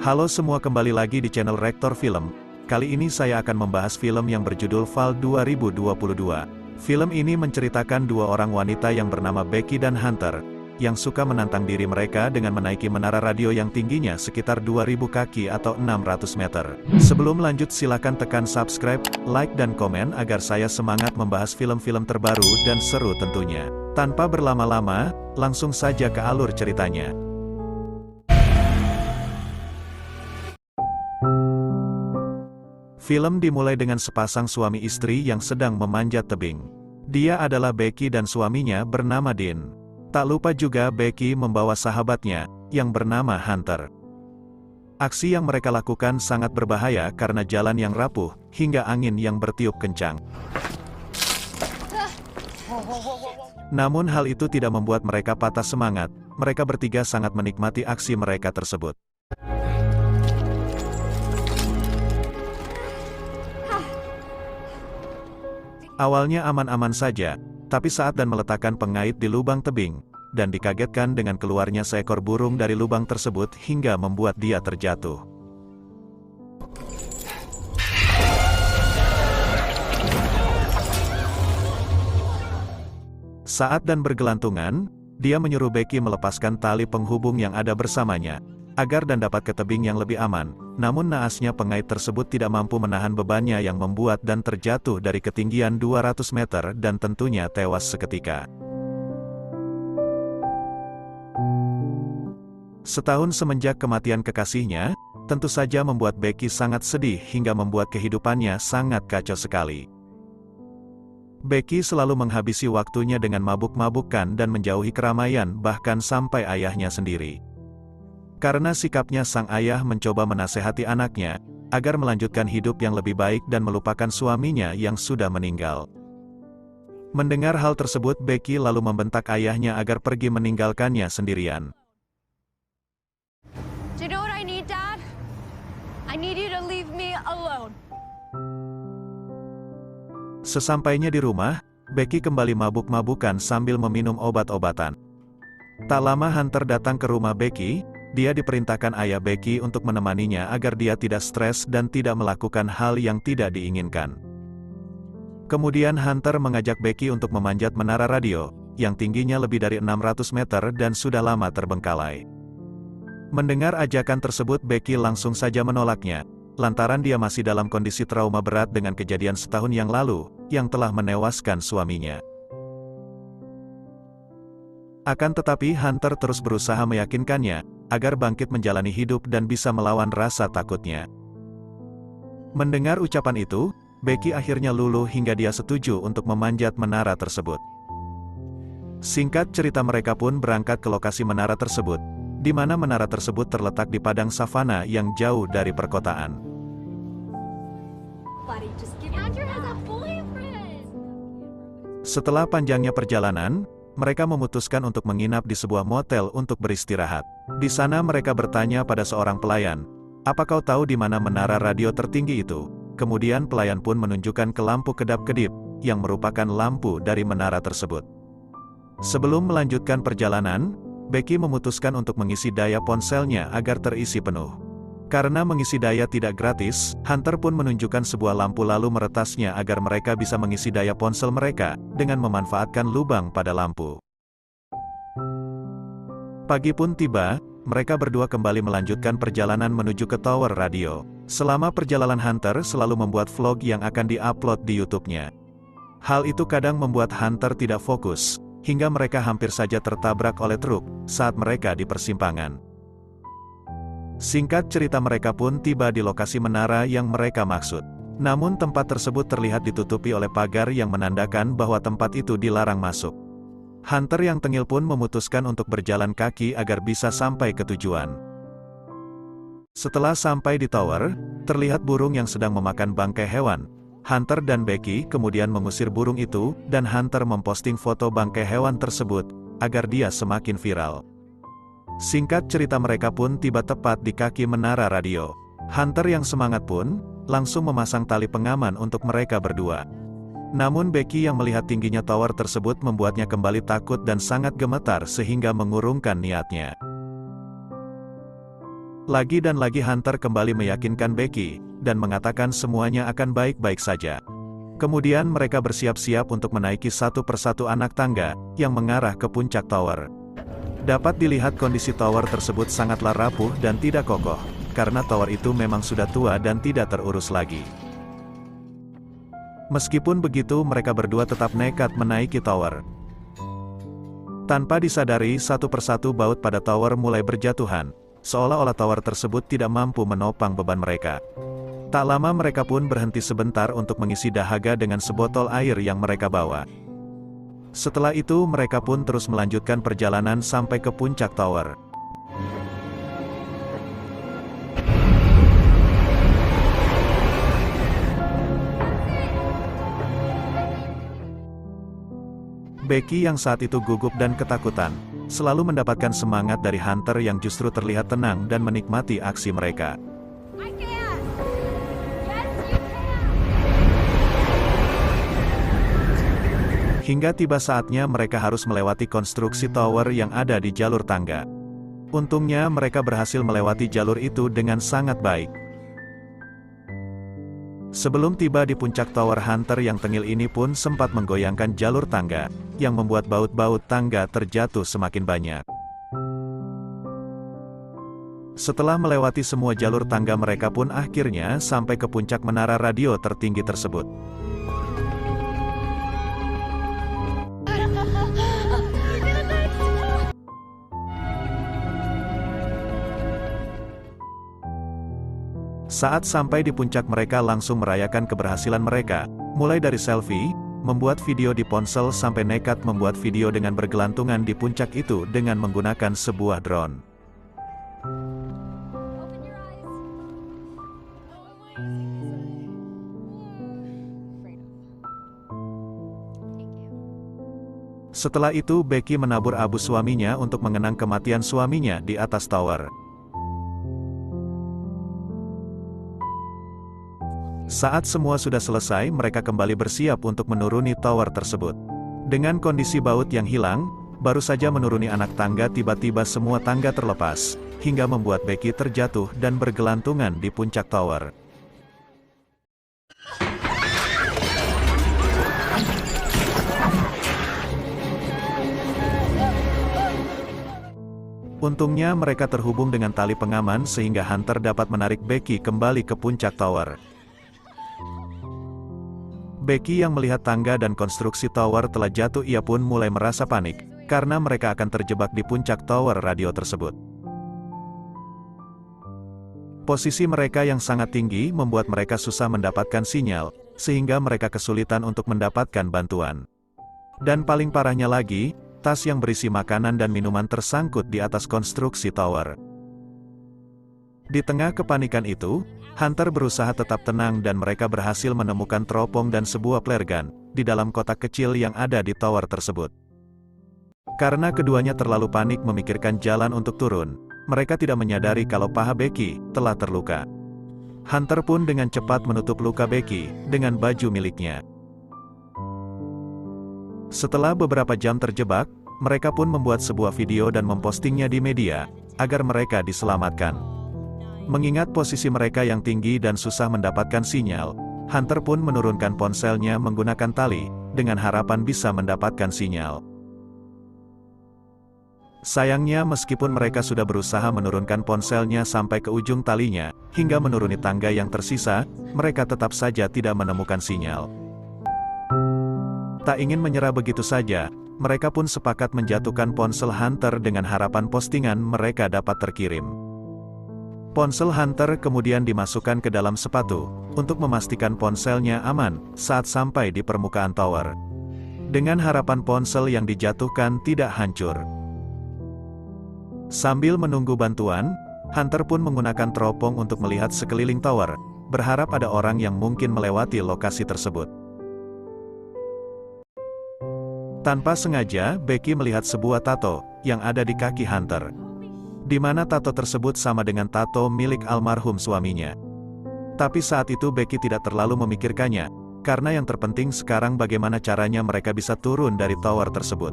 Halo semua, kembali lagi di channel Rektor Film. Kali ini saya akan membahas film yang berjudul Fall 2022. Film ini menceritakan dua orang wanita yang bernama Becky dan Hunter, yang suka menantang diri mereka dengan menaiki menara radio yang tingginya sekitar 2000 kaki atau 600 meter. Sebelum lanjut, silakan tekan subscribe, like dan komen agar saya semangat membahas film-film terbaru dan seru tentunya. Tanpa berlama-lama, langsung saja ke alur ceritanya. Film dimulai dengan sepasang suami istri yang sedang memanjat tebing. Dia adalah Becky dan suaminya bernama Dean. Tak lupa juga Becky membawa sahabatnya, yang bernama Hunter. Aksi yang mereka lakukan sangat berbahaya karena jalan yang rapuh, hingga angin yang bertiup kencang. Namun hal itu tidak membuat mereka patah semangat, mereka bertiga sangat menikmati aksi mereka tersebut. Awalnya aman-aman saja, tapi saat Dan meletakkan pengait di lubang tebing, dan dikagetkan dengan keluarnya seekor burung dari lubang tersebut hingga membuat dia terjatuh. Saat Dan bergelantungan, dia menyuruh Becky melepaskan tali penghubung yang ada bersamanya, agar Dan dapat ke tebing yang lebih aman. Namun naasnya pengait tersebut tidak mampu menahan bebannya yang membuat Dan terjatuh dari ketinggian 200 meter dan tentunya tewas seketika. Setahun semenjak kematian kekasihnya, tentu saja membuat Becky sangat sedih hingga membuat kehidupannya sangat kacau sekali. Becky selalu menghabisi waktunya dengan mabuk-mabukan dan menjauhi keramaian, bahkan sampai ayahnya sendiri. Karena sikapnya, sang ayah mencoba menasehati anaknya, agar melanjutkan hidup yang lebih baik dan melupakan suaminya yang sudah meninggal. Mendengar hal tersebut, Becky lalu membentak ayahnya agar pergi meninggalkannya sendirian. Do you know what I need, Dad? I need you to leave me alone. Sesampainya di rumah, Becky kembali mabuk-mabukan sambil meminum obat-obatan. Tak lama Hunter datang ke rumah Becky. Dia diperintahkan ayah Becky untuk menemaninya agar dia tidak stres dan tidak melakukan hal yang tidak diinginkan. Kemudian Hunter mengajak Becky untuk memanjat menara radio, yang tingginya lebih dari 600 meter dan sudah lama terbengkalai. Mendengar ajakan tersebut, Becky langsung saja menolaknya, lantaran dia masih dalam kondisi trauma berat dengan kejadian setahun yang lalu, yang telah menewaskan suaminya. Akan tetapi Hunter terus berusaha meyakinkannya, agar bangkit menjalani hidup dan bisa melawan rasa takutnya. Mendengar ucapan itu, Becky akhirnya luluh hingga dia setuju untuk memanjat menara tersebut. Singkat cerita, mereka pun berangkat ke lokasi menara tersebut, di mana menara tersebut terletak di padang savana yang jauh dari perkotaan. Setelah panjangnya perjalanan, mereka memutuskan untuk menginap di sebuah motel untuk beristirahat. Di sana mereka bertanya pada seorang pelayan, "Apa kau tahu di mana menara radio tertinggi itu?" Kemudian pelayan pun menunjukkan ke lampu kedap-kedip, yang merupakan lampu dari menara tersebut. Sebelum melanjutkan perjalanan, Becky memutuskan untuk mengisi daya ponselnya agar terisi penuh. Karena mengisi daya tidak gratis, Hunter pun menunjukkan sebuah lampu lalu meretasnya agar mereka bisa mengisi daya ponsel mereka, dengan memanfaatkan lubang pada lampu. Pagi pun tiba, mereka berdua kembali melanjutkan perjalanan menuju ke tower radio. Selama perjalanan, Hunter selalu membuat vlog yang akan di-upload di YouTube-nya. Hal itu kadang membuat Hunter tidak fokus, hingga mereka hampir saja tertabrak oleh truk, saat mereka di persimpangan. Singkat cerita, mereka pun tiba di lokasi menara yang mereka maksud. Namun tempat tersebut terlihat ditutupi oleh pagar yang menandakan bahwa tempat itu dilarang masuk. Hunter yang tengil pun memutuskan untuk berjalan kaki agar bisa sampai ke tujuan. Setelah sampai di tower, terlihat burung yang sedang memakan bangkai hewan. Hunter dan Becky kemudian mengusir burung itu, dan Hunter memposting foto bangkai hewan tersebut, agar dia semakin viral. Singkat cerita, mereka pun tiba tepat di kaki menara radio. Hunter yang semangat pun langsung memasang tali pengaman untuk mereka berdua. Namun Becky yang melihat tingginya tower tersebut membuatnya kembali takut dan sangat gemetar sehingga mengurungkan niatnya. Lagi dan lagi Hunter kembali meyakinkan Becky, dan mengatakan semuanya akan baik-baik saja. Kemudian mereka bersiap-siap untuk menaiki satu persatu anak tangga, yang mengarah ke puncak tower. Dapat dilihat kondisi tower tersebut sangatlah rapuh dan tidak kokoh, karena tower itu memang sudah tua dan tidak terurus lagi. Meskipun begitu mereka berdua tetap nekat menaiki tower. Tanpa disadari satu persatu baut pada tower mulai berjatuhan, seolah-olah tower tersebut tidak mampu menopang beban mereka. Tak lama mereka pun berhenti sebentar untuk mengisi dahaga dengan sebotol air yang mereka bawa. Setelah itu mereka pun terus melanjutkan perjalanan sampai ke puncak tower. Becky yang saat itu gugup dan ketakutan, selalu mendapatkan semangat dari Hunter yang justru terlihat tenang dan menikmati aksi mereka. I can! Yes, you can! Hingga tiba saatnya mereka harus melewati konstruksi tower yang ada di jalur tangga. Untungnya mereka berhasil melewati jalur itu dengan sangat baik. Sebelum tiba di puncak tower, Hunter yang tengil ini pun sempat menggoyangkan jalur tangga, yang membuat baut-baut tangga terjatuh semakin banyak. Setelah melewati semua jalur tangga mereka pun akhirnya sampai ke puncak menara radio tertinggi tersebut. Saat sampai di puncak mereka langsung merayakan keberhasilan mereka, mulai dari selfie, membuat video di ponsel sampai nekat membuat video dengan bergelantungan di puncak itu dengan menggunakan sebuah drone. Open your eyes. Oh my Thank you. Setelah itu Becky menabur abu suaminya untuk mengenang kematian suaminya di atas tower. Saat semua sudah selesai, mereka kembali bersiap untuk menuruni tower tersebut. Dengan kondisi baut yang hilang, baru saja menuruni anak tangga tiba-tiba semua tangga terlepas, hingga membuat Becky terjatuh dan bergelantungan di puncak tower. Untungnya mereka terhubung dengan tali pengaman sehingga Hunter dapat menarik Becky kembali ke puncak tower. Becky yang melihat tangga dan konstruksi tower telah jatuh, ia pun mulai merasa panik, karena mereka akan terjebak di puncak tower radio tersebut. Posisi mereka yang sangat tinggi membuat mereka susah mendapatkan sinyal, sehingga mereka kesulitan untuk mendapatkan bantuan. Dan paling parahnya lagi, tas yang berisi makanan dan minuman tersangkut di atas konstruksi tower. Di tengah kepanikan itu, Hunter berusaha tetap tenang dan mereka berhasil menemukan teropong dan sebuah flare gun di dalam kotak kecil yang ada di tower tersebut. Karena keduanya terlalu panik memikirkan jalan untuk turun, mereka tidak menyadari kalau paha Becky telah terluka. Hunter pun dengan cepat menutup luka Becky dengan baju miliknya. Setelah beberapa jam terjebak, mereka pun membuat sebuah video dan mempostingnya di media, agar mereka diselamatkan. Mengingat posisi mereka yang tinggi dan susah mendapatkan sinyal, Hunter pun menurunkan ponselnya menggunakan tali, dengan harapan bisa mendapatkan sinyal. Sayangnya meskipun mereka sudah berusaha menurunkan ponselnya sampai ke ujung talinya, hingga menuruni tangga yang tersisa, mereka tetap saja tidak menemukan sinyal. Tak ingin menyerah begitu saja, mereka pun sepakat menjatuhkan ponsel Hunter dengan harapan postingan mereka dapat terkirim. Ponsel Hunter kemudian dimasukkan ke dalam sepatu, untuk memastikan ponselnya aman saat sampai di permukaan tower. Dengan harapan ponsel yang dijatuhkan tidak hancur. Sambil menunggu bantuan, Hunter pun menggunakan teropong untuk melihat sekeliling tower, berharap ada orang yang mungkin melewati lokasi tersebut. Tanpa sengaja, Becky melihat sebuah tato yang ada di kaki Hunter, di mana tato tersebut sama dengan tato milik almarhum suaminya. Tapi saat itu Becky tidak terlalu memikirkannya, karena yang terpenting sekarang bagaimana caranya mereka bisa turun dari tower tersebut.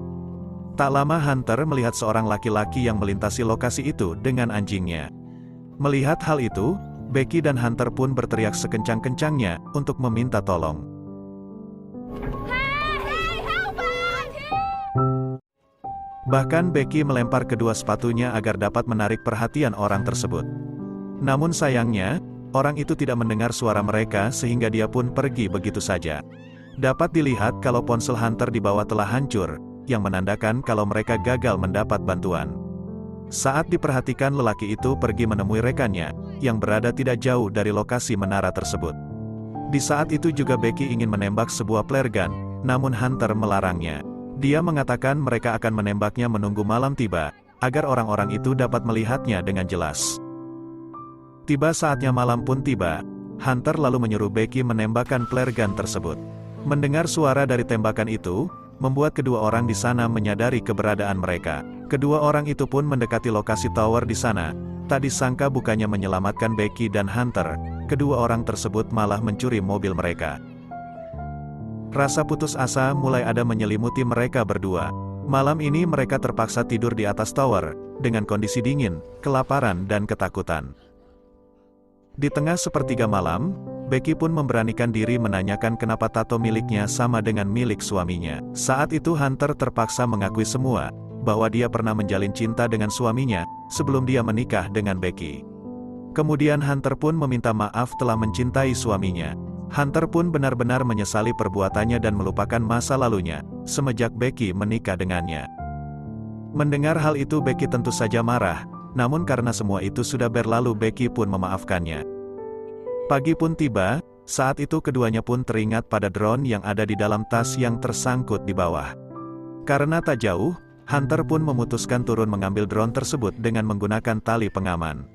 Tak lama Hunter melihat seorang laki-laki yang melintasi lokasi itu dengan anjingnya. Melihat hal itu, Becky dan Hunter pun berteriak sekencang-kencangnya untuk meminta tolong. Hey, help us! Bahkan Becky melempar kedua sepatunya agar dapat menarik perhatian orang tersebut. Namun sayangnya, orang itu tidak mendengar suara mereka sehingga dia pun pergi begitu saja. Dapat dilihat kalau ponsel Hunter di bawah telah hancur, yang menandakan kalau mereka gagal mendapat bantuan. Saat diperhatikan, lelaki itu pergi menemui rekannya, yang berada tidak jauh dari lokasi menara tersebut. Di saat itu juga Becky ingin menembak sebuah flare gun, namun Hunter melarangnya. Dia mengatakan mereka akan menembaknya menunggu malam tiba, agar orang-orang itu dapat melihatnya dengan jelas. Tiba saatnya malam pun tiba, Hunter lalu menyuruh Becky menembakkan flare gun tersebut. Mendengar suara dari tembakan itu, membuat kedua orang di sana menyadari keberadaan mereka. Kedua orang itu pun mendekati lokasi tower di sana. Tak disangka bukannya menyelamatkan Becky dan Hunter, kedua orang tersebut malah mencuri mobil mereka. Rasa putus asa mulai ada menyelimuti mereka berdua. Malam ini mereka terpaksa tidur di atas tower, dengan kondisi dingin, kelaparan dan ketakutan. Di tengah sepertiga malam, Becky pun memberanikan diri menanyakan kenapa tato miliknya sama dengan milik suaminya. Saat itu Hunter terpaksa mengakui semua, bahwa dia pernah menjalin cinta dengan suaminya, sebelum dia menikah dengan Becky. Kemudian Hunter pun meminta maaf telah mencintai suaminya. Hunter pun benar-benar menyesali perbuatannya dan melupakan masa lalunya, semenjak Becky menikah dengannya. Mendengar hal itu Becky tentu saja marah, namun karena semua itu sudah berlalu Becky pun memaafkannya. Pagi pun tiba, saat itu keduanya pun teringat pada drone yang ada di dalam tas yang tersangkut di bawah. Karena tak jauh, Hunter pun memutuskan turun mengambil drone tersebut dengan menggunakan tali pengaman.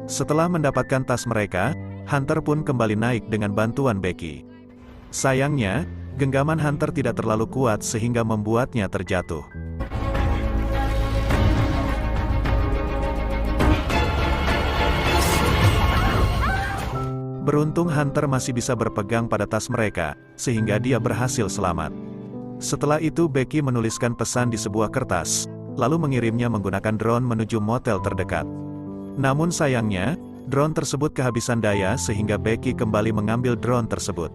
Setelah mendapatkan tas mereka, Hunter pun kembali naik dengan bantuan Becky. Sayangnya, genggaman Hunter tidak terlalu kuat sehingga membuatnya terjatuh. Beruntung Hunter masih bisa berpegang pada tas mereka, sehingga dia berhasil selamat. Setelah itu Becky menuliskan pesan di sebuah kertas, lalu mengirimnya menggunakan drone menuju motel terdekat. Namun sayangnya, drone tersebut kehabisan daya sehingga Becky kembali mengambil drone tersebut.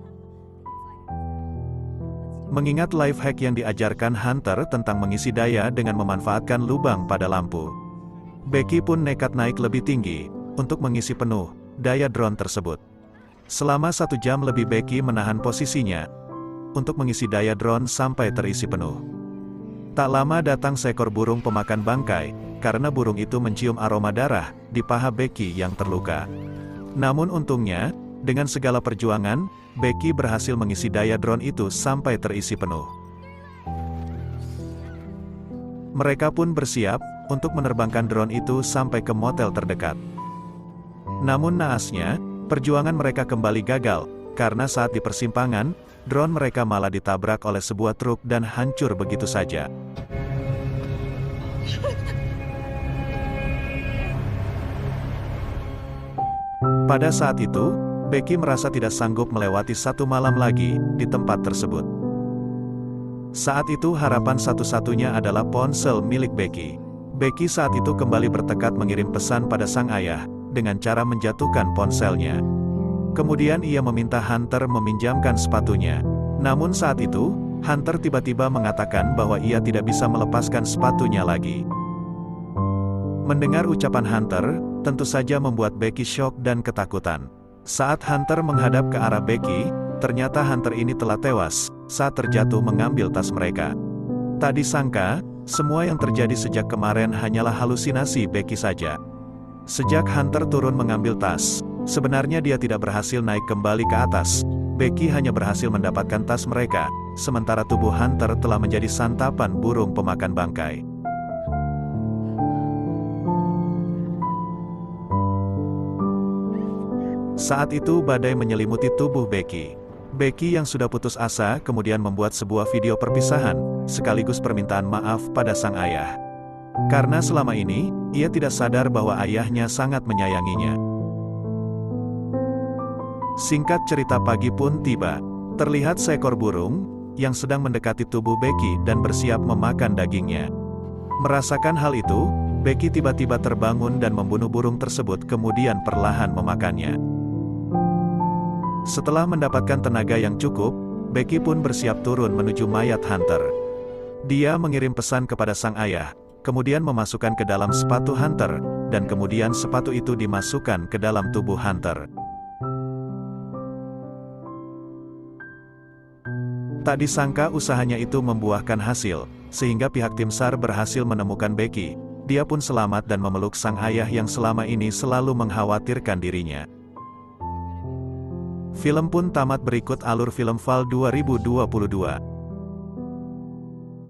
Mengingat life hack yang diajarkan Hunter tentang mengisi daya dengan memanfaatkan lubang pada lampu, Becky pun nekat naik lebih tinggi, untuk mengisi penuh daya drone tersebut. Selama 1 jam lebih Becky menahan posisinya, untuk mengisi daya drone sampai terisi penuh. Tak lama datang seekor burung pemakan bangkai, karena burung itu mencium aroma darah di paha Becky yang terluka. Namun untungnya, dengan segala perjuangan, Becky berhasil mengisi daya drone itu sampai terisi penuh. Mereka pun bersiap untuk menerbangkan drone itu sampai ke motel terdekat. Namun naasnya, perjuangan mereka kembali gagal, karena saat di persimpangan, drone mereka malah ditabrak oleh sebuah truk dan hancur begitu saja. Pada saat itu, Becky merasa tidak sanggup melewati 1 malam lagi di tempat tersebut. Saat itu harapan satu-satunya adalah ponsel milik Becky. Becky saat itu kembali bertekad mengirim pesan pada sang ayah, dengan cara menjatuhkan ponselnya. Kemudian ia meminta Hunter meminjamkan sepatunya. Namun saat itu, Hunter tiba-tiba mengatakan bahwa ia tidak bisa melepaskan sepatunya lagi. Mendengar ucapan Hunter, tentu saja membuat Becky syok dan ketakutan. Saat Hunter menghadap ke arah Becky, ternyata Hunter ini telah tewas, saat terjatuh mengambil tas mereka. Tak disangka, semua yang terjadi sejak kemarin hanyalah halusinasi Becky saja. Sejak Hunter turun mengambil tas, sebenarnya dia tidak berhasil naik kembali ke atas. Becky hanya berhasil mendapatkan tas mereka, sementara tubuh Hunter telah menjadi santapan burung pemakan bangkai. Saat itu badai menyelimuti tubuh Becky. Becky yang sudah putus asa kemudian membuat sebuah video perpisahan, sekaligus permintaan maaf pada sang ayah. Karena selama ini, ia tidak sadar bahwa ayahnya sangat menyayanginya. Singkat cerita pagi pun tiba. Terlihat seekor burung yang sedang mendekati tubuh Becky dan bersiap memakan dagingnya. Merasakan hal itu, Becky tiba-tiba terbangun dan membunuh burung tersebut kemudian perlahan memakannya. Setelah mendapatkan tenaga yang cukup, Becky pun bersiap turun menuju mayat Hunter. Dia mengirim pesan kepada sang ayah, kemudian memasukkan ke dalam sepatu Hunter, dan kemudian sepatu itu dimasukkan ke dalam tubuh Hunter. Tak disangka usahanya itu membuahkan hasil, sehingga pihak tim SAR berhasil menemukan Becky. Dia pun selamat dan memeluk sang ayah yang selama ini selalu mengkhawatirkan dirinya. Film pun tamat berikut alur film Val 2022.